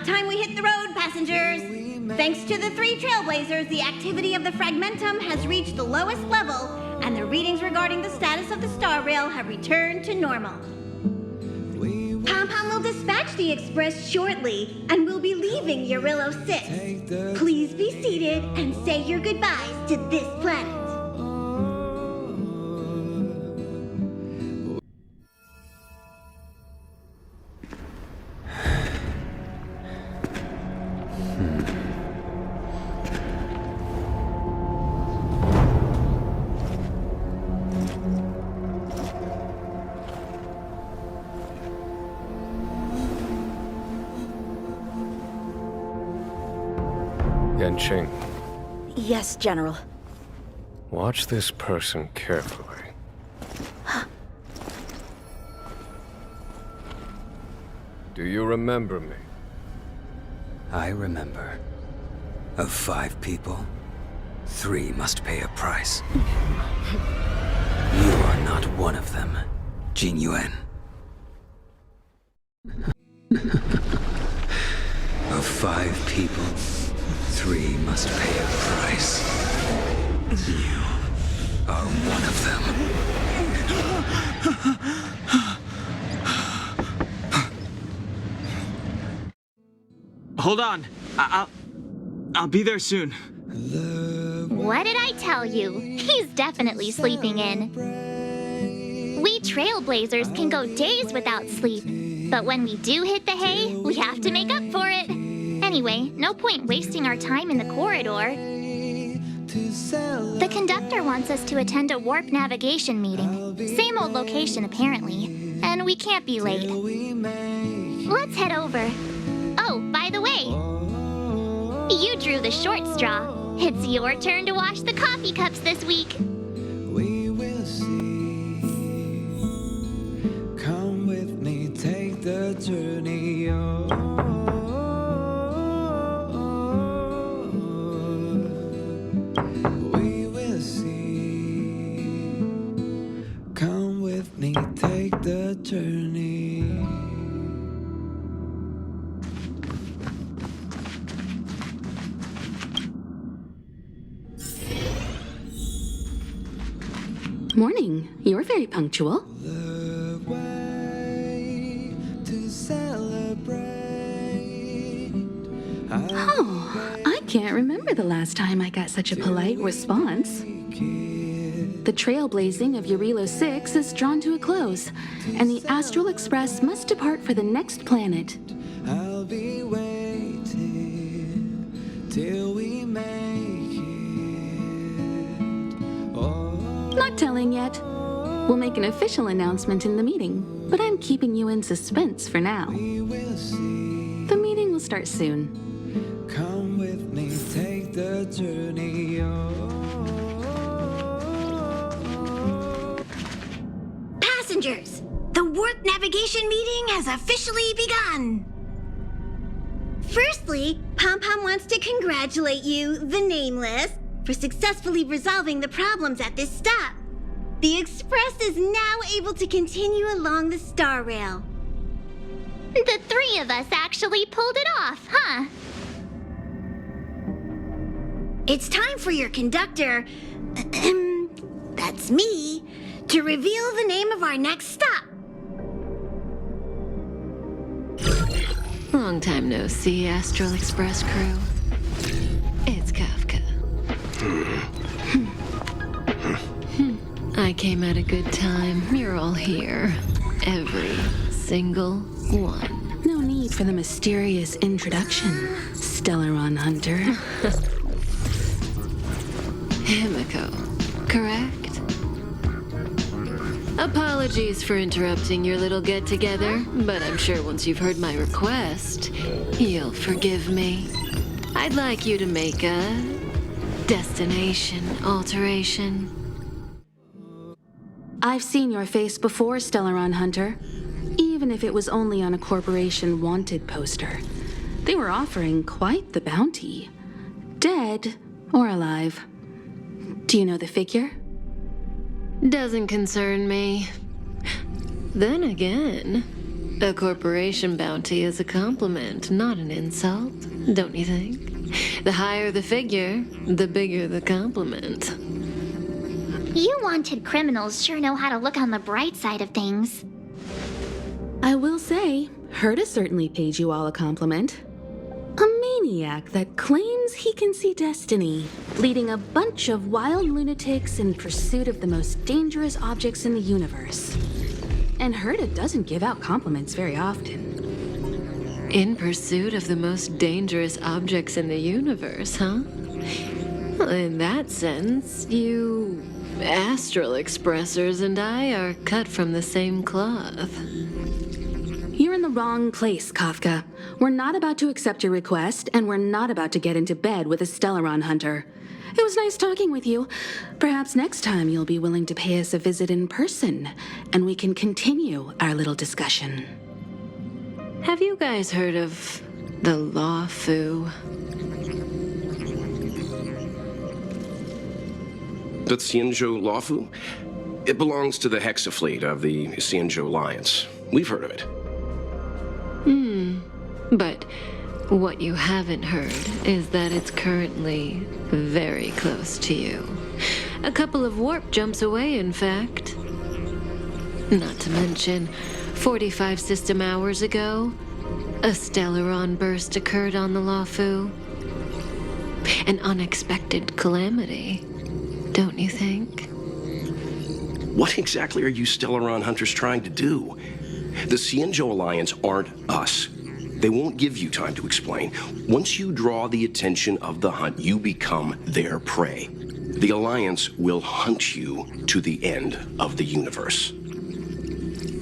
About time we hit the road, passengers. Thanks to the 3 trailblazers, the activity of the fragmentum has reached the lowest level, and the readings regarding the status of the star rail have returned to normal. Pom-Pom will dispatch the express shortly, and we'll be leaving Urillo 6. Please be seated and say your goodbyes to this planet. Yanqing, Yes, General. watch this person carefully. Do you remember me? I remember. Of 5 people, 3 must pay a price. You are not one of them, Jin Yuan. Of 5 people, 3 must pay a price. You are one of them. Hold on. I'll be there soon. What did I tell you? He's definitely sleeping in. We trailblazers can go days without sleep, but when we do hit the hay, we have to make up for it. Anyway, no point wasting our time in the corridor. The conductor wants us to attend a warp navigation meeting. Same old location, apparently. And we can't be late. Let's head over. Oh, by the way, you drew the short straw. It's your turn to wash the coffee cups this week. We will see. Come with me, take the journey We will see. Come with me, take the journey. Morning. You're very punctual. The way to celebrate. Oh, I can't remember the last time I got such a polite response. The trailblazing of Urillo 6 is drawn to a close, and the Astral Express must depart for the next planet. I'll be waiting till we make it. Oh, Not telling yet. We'll make an official announcement in the meeting, but I'm keeping you in suspense for now. we will see. The meeting will start soon. Come with me, take the journey. Passengers, the warp navigation meeting has officially begun. Firstly, Pom-Pom wants to congratulate you, the Nameless, for successfully resolving the problems at this stop. The Express is now able to continue along the star rail. The 3 of us actually pulled it off, huh? It's time for your conductor, that's me, to reveal the name of our next stop. Long time no see, Astral Express crew. It's Kafka. I came at a good time. You're all here. Every single one. No need for the mysterious introduction, Stellaron Hunter. Himiko, correct? Apologies for interrupting your little get-together, but I'm sure once you've heard my request, you'll forgive me. I'd like you to make a destination alteration. I've seen your face before, Stellaron Hunter. Even if it was only on a corporation wanted poster. They were offering quite the bounty. Dead or alive. Do you know the figure? Doesn't concern me. Then again, A corporation bounty is a compliment, not an insult, don't you think? The higher the figure, the bigger the compliment. You wanted criminals sure know how to look on the bright side of things. I will say, Herta certainly paid you all a compliment. A maniac that claims he can see destiny, leading a bunch of wild lunatics in pursuit of the most dangerous objects in the universe. And Herta doesn't give out compliments very often. In pursuit of the most dangerous objects in the universe, huh? Well, in that sense, you astral expressors and I are cut from the same cloth. You're in the wrong place, Kafka. We're not about to accept your request, and we're not about to get into bed with a Stellaron hunter. It was nice talking with you. Perhaps next time you'll be willing to pay us a visit in person, and we can continue our little discussion. Have you guys heard of the Law Fu? The Xianzhou Lawfu? It belongs to the Hexafleet of the Xianzhou Alliance. We've heard of it. But what you haven't heard is that it's currently very close to you. A couple of warp jumps away, in fact. Not to mention, 45 system hours ago, a Stellaron burst occurred on the Lawfu. An unexpected calamity, don't you think? What exactly are you Stellaron hunters trying to do? The Xianzhou Alliance aren't us. They won't give you time to explain. Once you draw the attention of the hunt, you become their prey. The Alliance will hunt you to the end of the universe.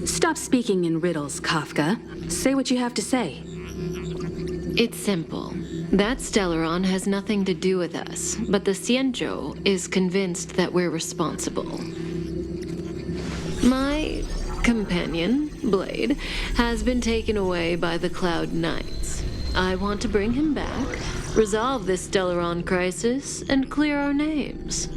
Stop speaking in riddles, Kafka. Say what you have to say. It's simple. That Stellaron has nothing to do with us, but the Xianzhou is convinced that we're responsible. My companion, Blade, has been taken away by the Cloud Knights. I want to bring him back, resolve this Stellaron crisis, and clear our names.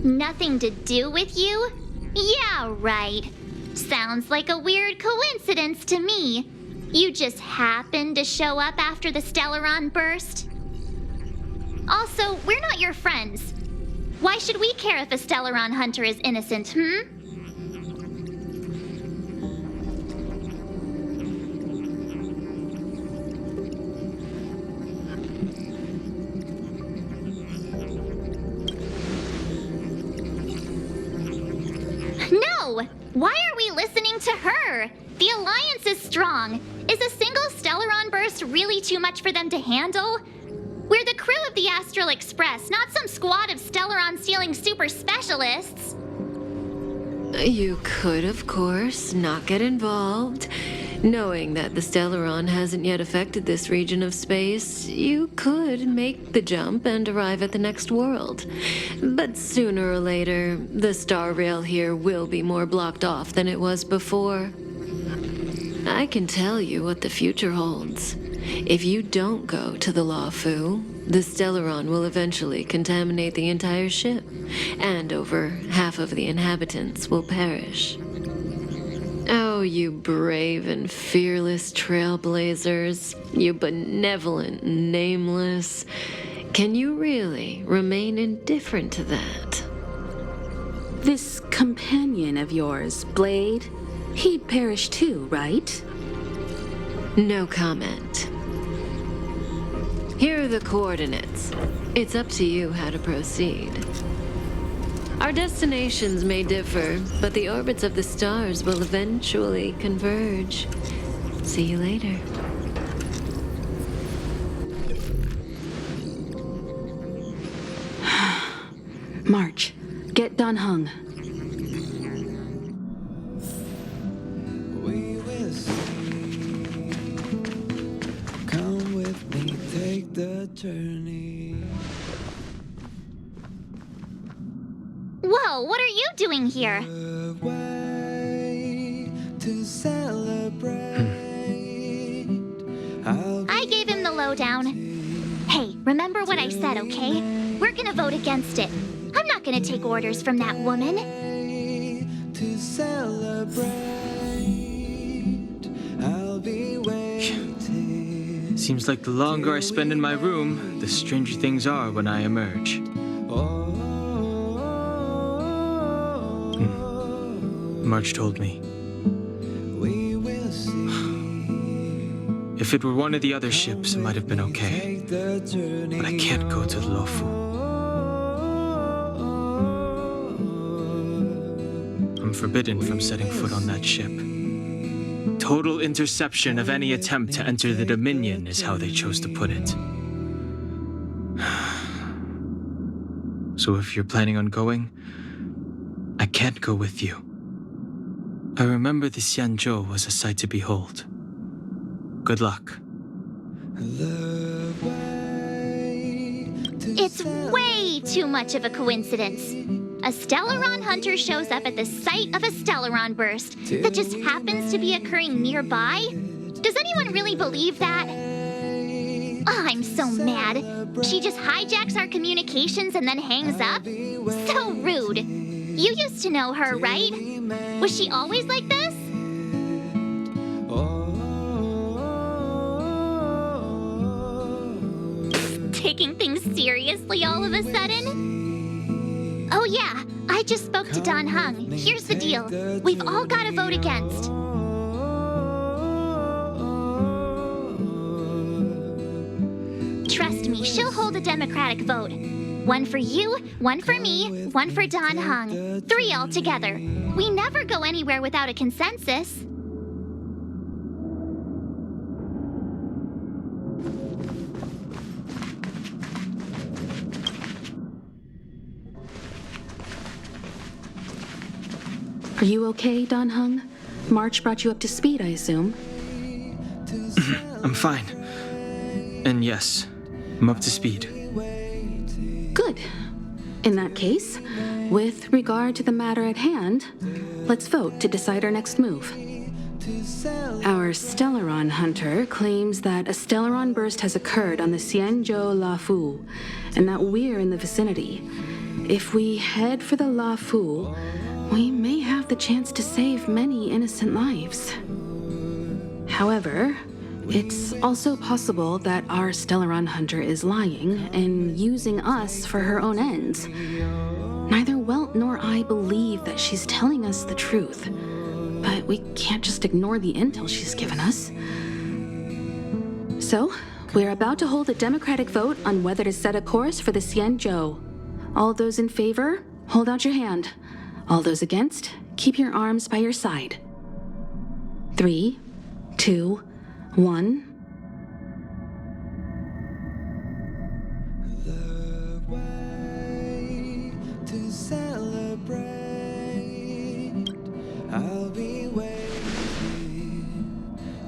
Nothing to do with you? Yeah, right. Sounds like a weird coincidence to me. You just happened to show up after the Stellaron burst? Also, we're not your friends. Why should we care if a Stellaron hunter is innocent, No! Why are we listening to her? The Alliance is strong. Is a single Stellaron burst really too much for them to handle? We're the crew of the Astral Express, not some squad of Stellaron-stealing super specialists. You could, of course, not get involved. Knowing that the Stellaron hasn't yet affected this region of space, you could make the jump and arrive at the next world. But sooner or later, the star rail here will be more blocked off than it was before. I can tell you what the future holds. If you don't go to the Lawfu, the Stellaron will eventually contaminate the entire ship, and over half of the inhabitants will perish. Oh, you brave and fearless trailblazers, you benevolent nameless. Can you really remain indifferent to that? This companion of yours, Blade, he'd perish too, right? No comment. Here are the coordinates. It's up to you how to proceed. Our destinations may differ, but the orbits of the stars will eventually converge. See you later. March, get done hung. We will see. Come with me, take the journey. Whoa, what are you doing here? A way to celebrate. I gave him the lowdown. Hey, remember what I said, okay? We're gonna vote against it. I'm not gonna take orders from that woman. To celebrate. Seems like the longer I spend in my room, the stranger things are when I emerge. March told me. If it were one of the other ships, it might have been okay. But I can't go to the Lofu. I'm forbidden from setting foot on that ship. Total interception of any attempt to enter the Dominion is how they chose to put it. So if you're planning on going, I can't go with you. I remember the Xianzhou was a sight to behold. Good luck. It's way too much of a coincidence. A Stellaron hunter shows up at the site of a Stellaron burst that just happens to be occurring nearby? Does anyone really believe that? Oh, I'm so mad. She just hijacks our communications and then hangs up? So rude. You used to know her, right? Was she always like this? Taking things seriously all of a sudden? Oh yeah, I just spoke to Don Hung. Here's the deal. We've all got to vote against. Trust me, she'll hold a democratic vote. One for you, one for me, one for Don Hung. 3 altogether. We never go anywhere without a consensus. Are you okay, Don Hung? March brought you up to speed, I assume. I'm fine. And yes, I'm up to speed. Good. In that case, with regard to the matter at hand, let's vote to decide our next move. Our Stellaron hunter claims that a Stellaron burst has occurred on the Xianzhou Lafu, and that we're in the vicinity. If we head for the Lafu, we may have the chance to save many innocent lives. However, it's also possible that our Stellaron hunter is lying and using us for her own ends. Neither Welt nor I believe that she's telling us the truth, but we can't just ignore the intel she's given us. So, we're about to hold a democratic vote on whether to set a course for the Xianzhou. All those in favor, hold out your hand. All those against, keep your arms by your side. 3, 2, 1. The way to celebrate. I'll be waiting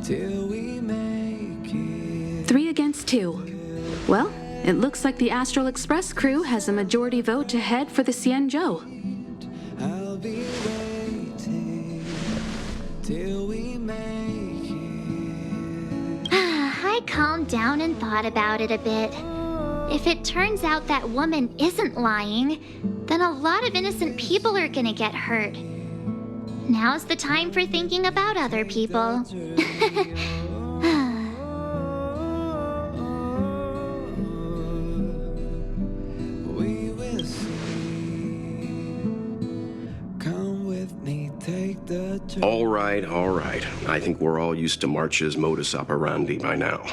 till we make it. 3 against 2. Well, it looks like the Astral Express crew has a majority vote to head for the Xianzhou. I'll be waiting till we make it. I calmed down and thought about it a bit. If it turns out that woman isn't lying, then a lot of innocent people are gonna get hurt. Now's the time for thinking about other people. We will see. Come with me, take the turn. All right, all right. I think we're all used to March's modus operandi by now.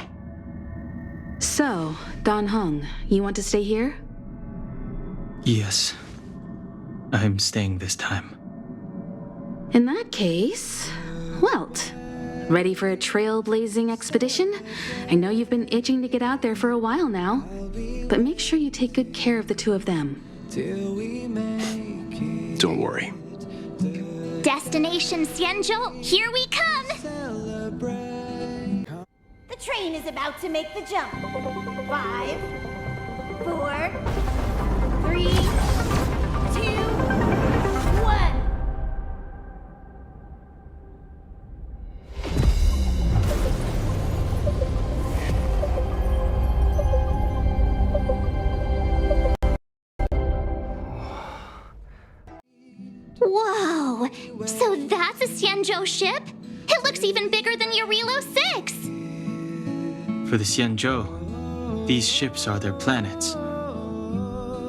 So, Don Hung, you want to stay here? Yes. I'm staying this time. In that case, Welt, ready for a trailblazing expedition? I know you've been itching to get out there for a while now, but make sure you take good care of the 2 of them. Till we make it. Don't worry. Destination Xianzhou, here we come! Celebrate. The train is about to make the jump. 5, 4, 3, 2, 1. Whoa! So that's a Xianzhou ship? It looks even bigger than Eurilo 6! For the Xianzhou, these ships are their planets.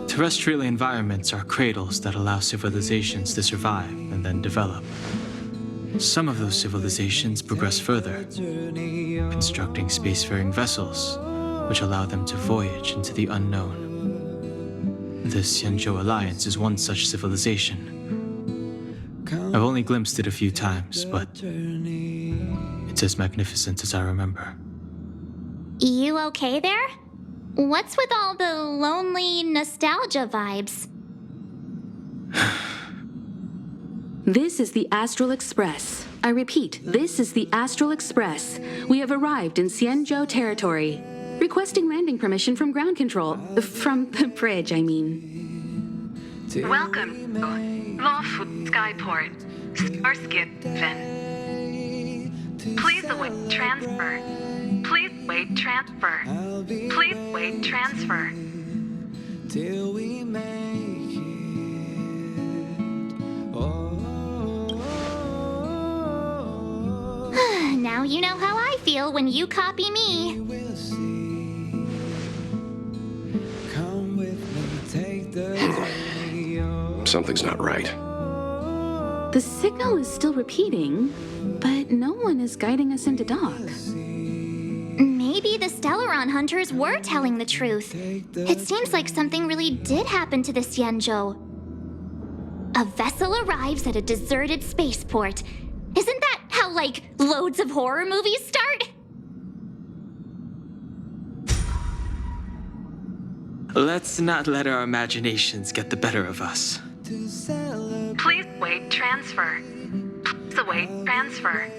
Terrestrial environments are cradles that allow civilizations to survive and then develop. Some of those civilizations progress further, constructing spacefaring vessels, which allow them to voyage into the unknown. The Xianzhou Alliance is one such civilization. I've only glimpsed it a few times, but it's as magnificent as I remember. You okay there? What's with all the lonely nostalgia vibes? This is the Astral Express. I repeat, this is the Astral Express. We have arrived in Xianzhou territory. Requesting landing permission from ground control. From the bridge, I mean. Welcome to Lawful Skyport, Starskin. Please await transfer. Please wait transfer. Please wait transfer. Till we make it. Now you know how I feel when you copy me. We'll see. Come with me, take the journey. Something's not right. The signal is still repeating, but no one is guiding us into dock. Maybe the Stellaron hunters were telling the truth. It seems like something really did happen to the Xianzhou. A vessel arrives at a deserted spaceport. Isn't that how, like, loads of horror movies start? Let's not let our imaginations get the better of us. Please wait transfer. Please await transfer.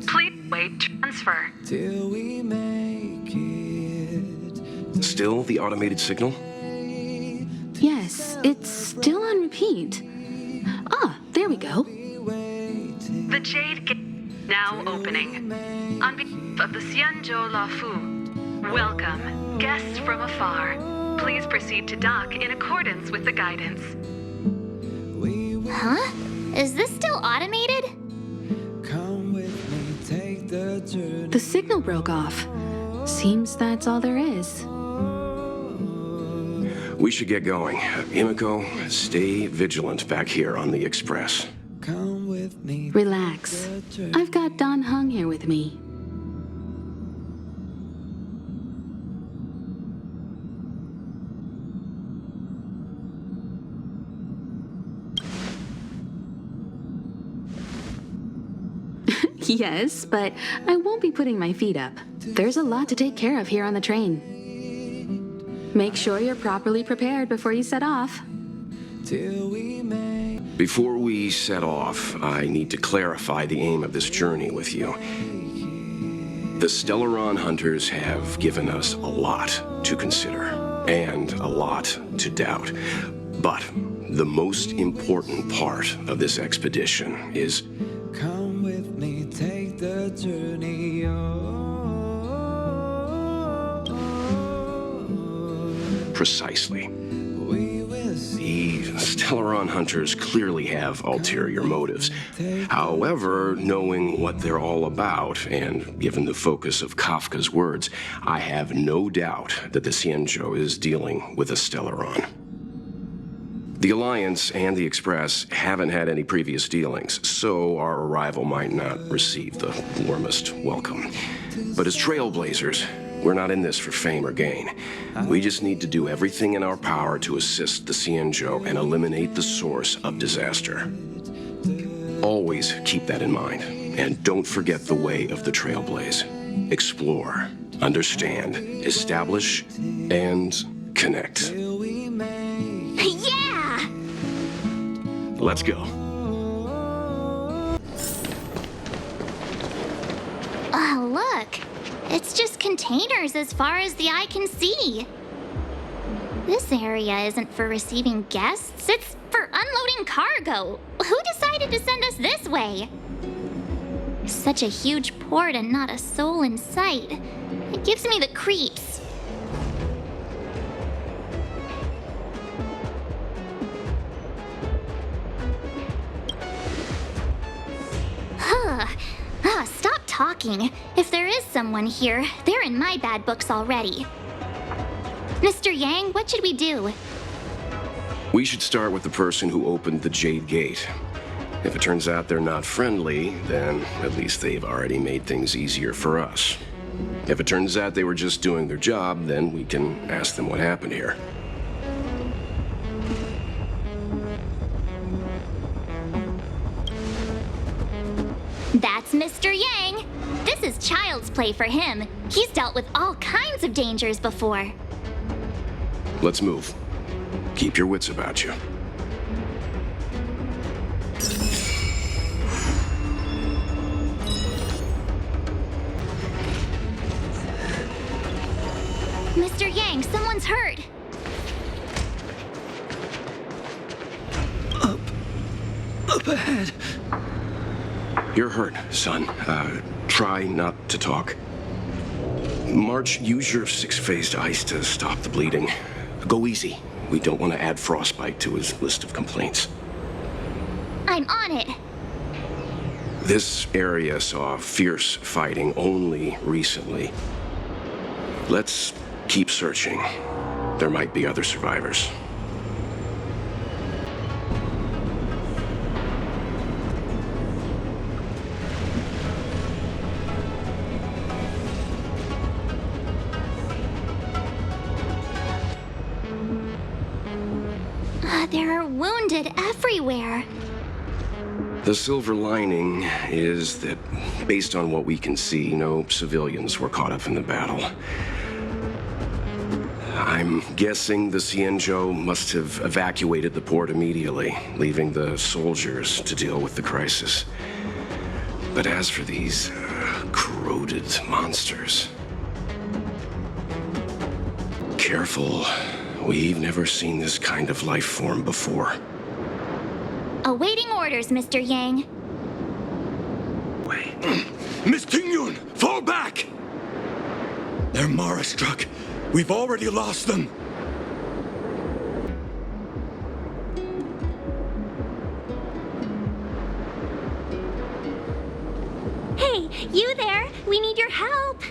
Please wait transfer. Till we make it. Still the automated signal? Yes, it's still on repeat. Ah, there we go. The Jade Gate now opening. On behalf of the Xianzhou Lafu, welcome, guests from afar. Please proceed to dock in accordance with the guidance. Huh? Is this still automated? Come with me, take the journey. The signal broke off. Seems that's all there is. We should get going. Himiko, stay vigilant back here on the Express. Come with me. Relax. I've got Don Hung here with me. Yes, but I won't be putting my feet up. There's a lot to take care of here on the train. Make sure you're properly prepared before you set off. Till we make. Before we set off, I need to clarify the aim of this journey with you. The Stellaron hunters have given us a lot to consider, and a lot to doubt. But the most important part of this expedition is Come with me, take the journey. precisely. We will see. The Stellaron hunters clearly have ulterior motives. However, knowing what they're all about, and given the focus of Kafka's words, I have no doubt that the Xianzhou is dealing with a Stellaron. The Alliance and the Express haven't had any previous dealings, so our arrival might not receive the warmest welcome. But as trailblazers, we're not in this for fame or gain. We just need to do everything in our power to assist the Xianzhou and eliminate the source of disaster. Always keep that in mind, and don't forget the way of the trailblaze. Explore, understand, establish, and connect. Yeah! Let's go. Oh, look. It's just containers as far as the eye can see. This area isn't for receiving guests, it's for unloading cargo. Who decided to send us this way? Such a huge port and not a soul in sight. It gives me the creeps. Stop talking. talking. If there is someone here, they're in my bad books already. Mr. Yang, what should we do? We should start with the person who opened the Jade Gate. If it turns out they're not friendly, then at least they've already made things easier for us. If it turns out they were just doing their job, then we can ask them what happened here. That's Mr. Yang. This is child's play for him. He's dealt with all kinds of dangers before. Let's move. Keep your wits about you. Mr. Yang, someone's hurt. Up ahead. You're hurt, son. Try not to talk. March, use your 6-phased ice to stop the bleeding. Go easy. We don't want to add frostbite to his list of complaints. I'm on it. This area saw fierce fighting only recently. Let's keep searching. There might be other survivors. There are wounded everywhere. The silver lining is that, based on what we can see, no civilians were caught up in the battle. I'm guessing the Xianzhou must have evacuated the port immediately, leaving the soldiers to deal with the crisis. But as for these corroded monsters... Careful. We've never seen this kind of life form before. Awaiting orders, Mr. Yang. Wait. Miss Tingyun, fall back! They're Mara struck. We've already lost them. Hey, you there! We need your help!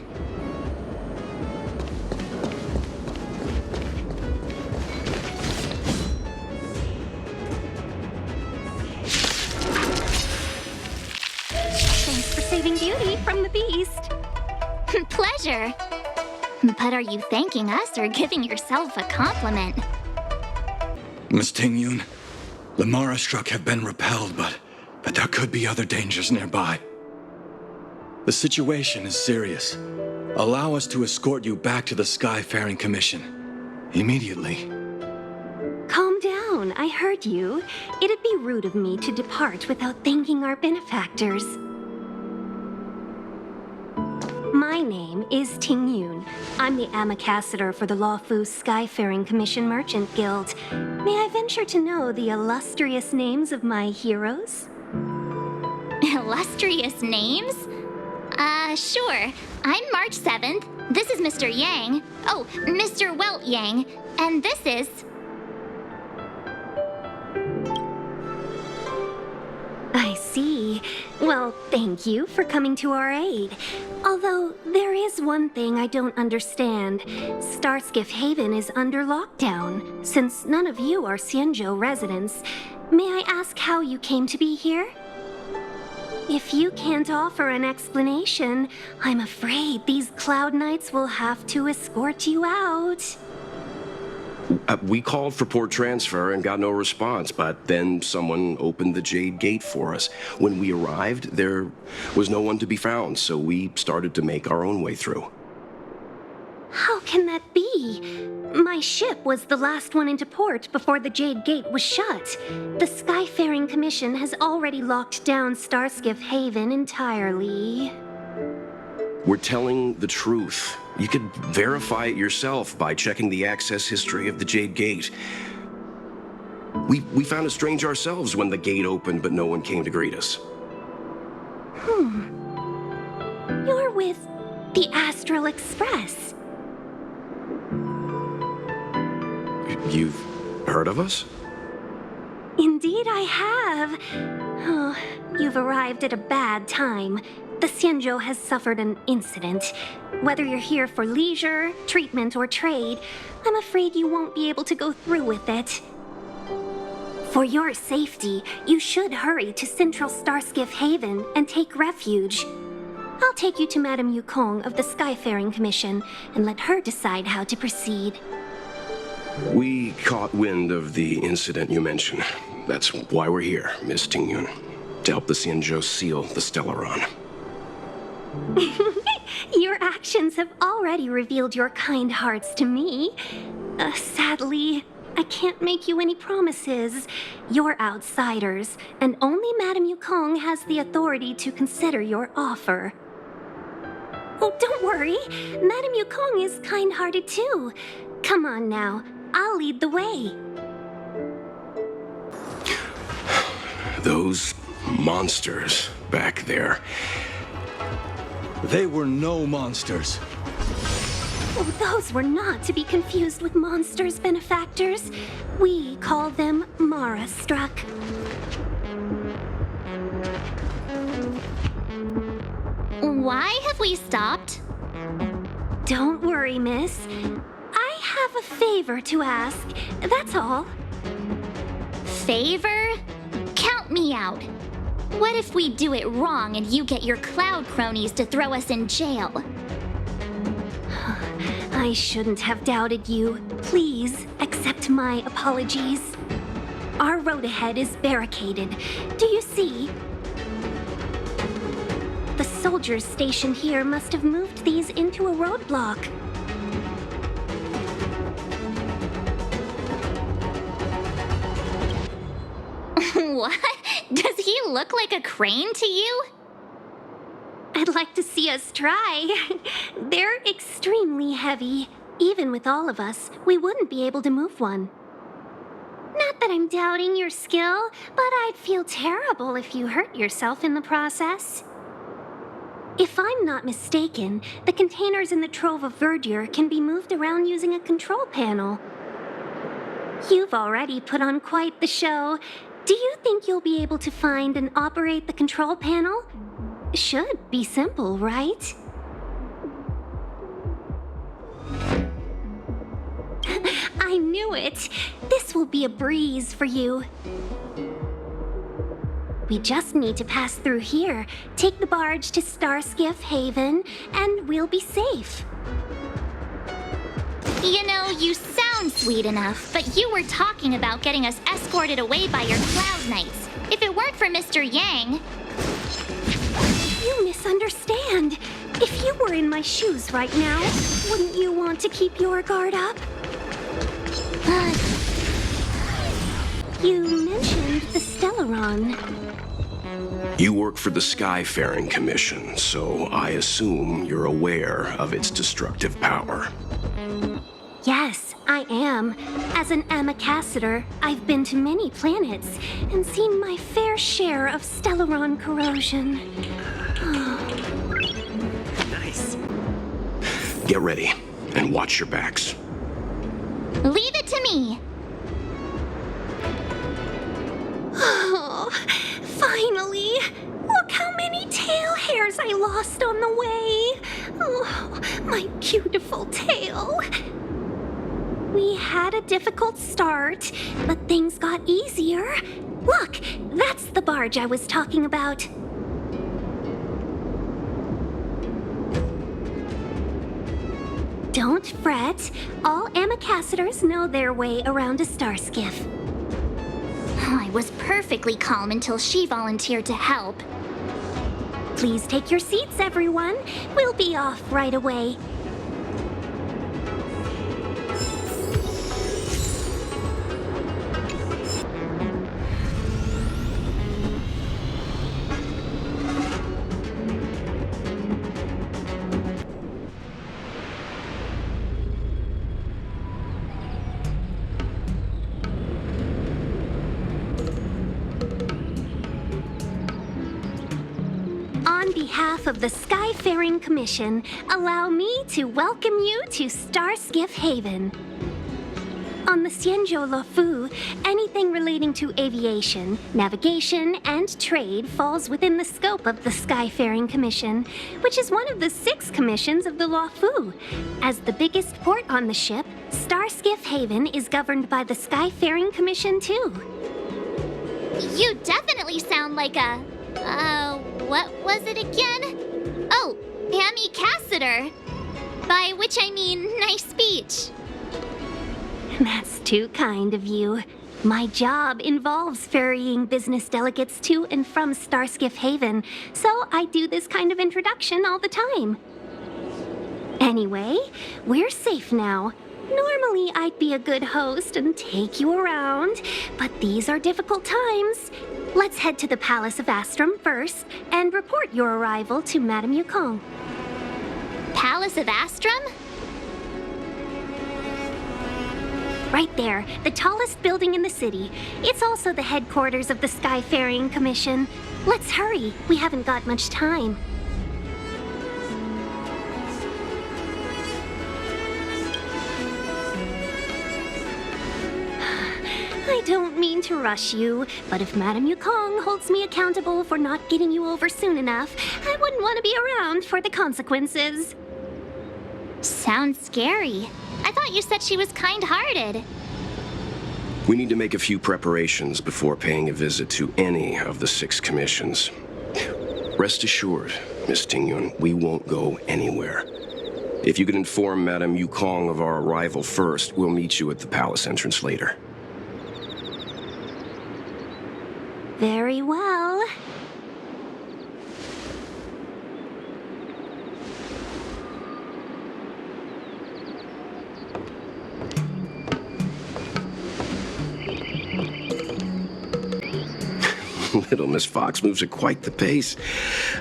Thanks for saving Beauty from the beast. Pleasure. But are you thanking us or giving yourself a compliment? Miss Tingyun, the Mara struck have been repelled, but there could be other dangers nearby. The situation is serious. Allow us to escort you back to the Skyfaring Commission. Immediately. Calm down, I heard you. It'd be rude of me to depart without thanking our benefactors. My name is Ting Yun. I'm the ambassador for the Lawfu Skyfaring Commission Merchant Guild. May I venture to know the illustrious names of my heroes? Illustrious names? Sure. I'm March 7th. This is Mr. Yang. Oh, Mr. Welt Yang. And this is... I see. Well, thank you for coming to our aid. Although, there is one thing I don't understand. Starskiff Haven is under lockdown. Since none of you are Xianzhou residents, may I ask how you came to be here? If you can't offer an explanation, I'm afraid these Cloud Knights will have to escort you out. We called for port transfer and got no response, but then someone opened the Jade Gate for us. When we arrived, there was no one to be found, so we started to make our own way through. How can that be? My ship was the last one into port before the Jade Gate was shut. The Skyfaring Commission has already locked down Starskiff Haven entirely. We're telling the truth. You could verify it yourself by checking the access history of the Jade Gate. We found it strange ourselves when the gate opened, but no one came to greet us. You're with the Astral Express. You've heard of us? Indeed I have. Oh, you've arrived at a bad time. The Xianzhou has suffered an incident. Whether you're here for leisure, treatment, or trade, I'm afraid you won't be able to go through with it. For your safety, you should hurry to Central Starskiff Haven and take refuge. I'll take you to Madame Yukong of the Skyfaring Commission and let her decide how to proceed. We caught wind of the incident you mentioned. That's why we're here, Miss Tingyun, to help the Xianzhou seal the Stellaron. Your actions have already revealed your kind hearts to me. Sadly, I can't make you any promises. You're outsiders, and only Madame Yukong has the authority to consider your offer. Oh, don't worry. Madame Yukong is kind-hearted too. Come on now, I'll lead the way. Those monsters back there. They were no monsters. Oh, those were not to be confused with monsters, benefactors. We call them Mara-struck. Why have we stopped? Don't worry, miss. I have a favor to ask, that's all. Favor? Count me out. What if we do it wrong and you get your cloud cronies to throw us in jail? I shouldn't have doubted you. Please accept my apologies. Our road ahead is barricaded. Do you see? The soldiers stationed here must have moved these into a roadblock. What? Does he look like a crane to you? I'd like to see us try. They're extremely heavy. Even with all of us, we wouldn't be able to move one. Not that I'm doubting your skill, but I'd feel terrible if you hurt yourself in the process. If I'm not mistaken, the containers in the Trove of Verdure can be moved around using a control panel. You've already put on quite the show. Do you think you'll be able to find and operate the control panel? Should be simple, right? I knew it. This will be a breeze for you. We just need to pass through here, take the barge to Starskiff Haven, and we'll be safe. You know, you sound sweet enough, but you were talking about getting us escorted away by your Cloud Knights. If it weren't for Mr. Yang... You misunderstand. If you were in my shoes right now, wouldn't you want to keep your guard up? You mentioned the Stellaron. You work for the Skyfaring Commission, so I assume you're aware of its destructive power. Yes, I am. As an Amicassator, I've been to many planets and seen my fair share of Stellaron corrosion. Nice. Get ready, and watch your backs. Leave it to me. Oh, finally! Look how many tail hairs I lost on the way! Oh, my beautiful tail! We had a difficult start, but things got easier. Look, that's the barge I was talking about. Don't fret. All Amicassadors know their way around a starskiff. I was perfectly calm until she volunteered to help. Please take your seats, everyone. We'll be off right away. On behalf of the Skyfaring Commission, allow me to welcome you to Starskiff Haven. On the Xianzhou Luofu, anything relating to aviation, navigation, and trade falls within the scope of the Skyfaring Commission, which is one of the 6 commissions of the Luofu. As the biggest port on the ship, Starskiff Haven is governed by the Skyfaring Commission too. You definitely sound like a... what was it again? Oh, Hammy Cassiter. By which I mean, nice speech. That's too kind of you. My job involves ferrying business delegates to and from Starskiff Haven, so I do this kind of introduction all the time. Anyway, we're safe now. Normally, I'd be a good host and take you around, but these are difficult times. Let's head to the Palace of Astrum first and report your arrival to Madame Yukong. Palace of Astrum? Right there, the tallest building in the city. It's also the headquarters of the Skyfaring Commission. Let's hurry, we haven't got much time. I don't mean to rush you, but if Madame Yukong holds me accountable for not getting you over soon enough, I wouldn't want to be around for the consequences. Sounds scary. I thought you said she was kind-hearted. We need to make a few preparations before paying a visit to any of the 6 commissions. Rest assured, Miss Tingyun, we won't go anywhere. If you could inform Madame Yukong of our arrival first, we'll meet you at the palace entrance later. Very well. Little Miss Fox moves at quite the pace.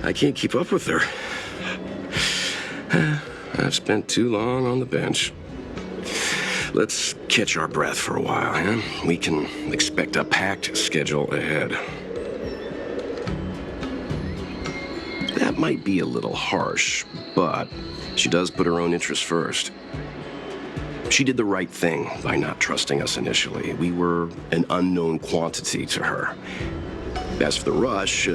I can't keep up with her. I've spent too long on the bench. Let's catch our breath for a while, huh? We can expect a packed schedule ahead. That might be a little harsh, but she does put her own interests first. She did the right thing by not trusting us initially. We were an unknown quantity to her. As for the rush,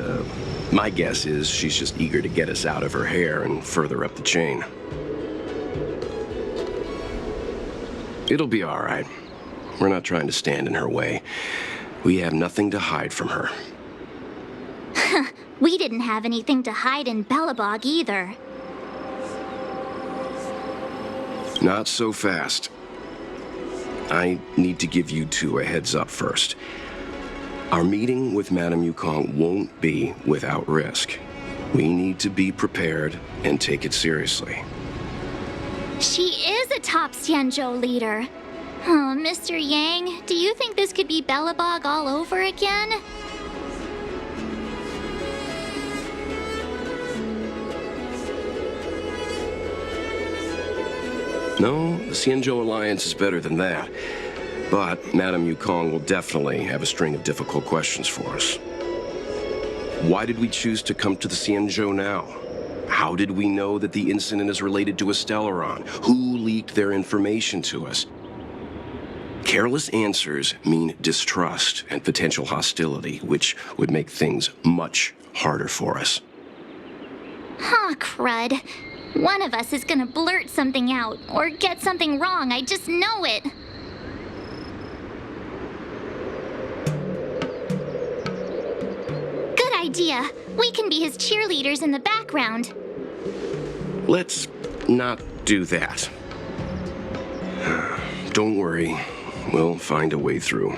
my guess is she's just eager to get us out of her hair and further up the chain. It'll be all right. We're not trying to stand in her way. We have nothing to hide from her. We didn't have anything to hide in Belobog either. Not so fast. I need to give you 2 a heads up first. Our meeting with Madame Yukong won't be without risk. We need to be prepared and take it seriously. She is a top Xianzhou leader. Oh, Mr. Yang, do you think this could be Belobog all over again? No, the Xianzhou Alliance is better than that. But Madame Yukong will definitely have a string of difficult questions for us. Why did we choose to come to the Xianzhou now? How did we know that the incident is related to a Stellaron? Who leaked their information to us? Careless answers mean distrust and potential hostility, which would make things much harder for us. Huh, crud. One of us is gonna blurt something out, or get something wrong, I just know it. Good idea. We can be his cheerleaders in the background. Let's not do that. Don't worry. We'll find a way through.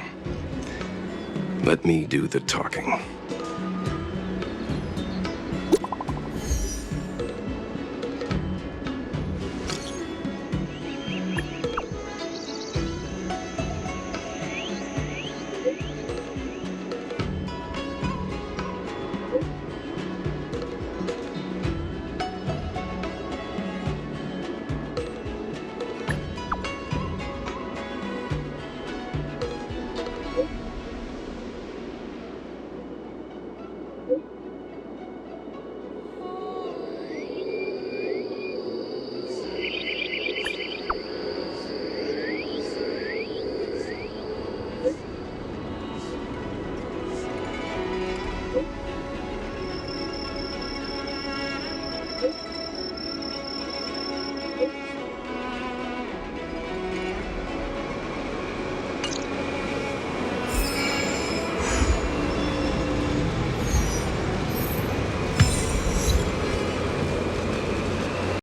Let me do the talking.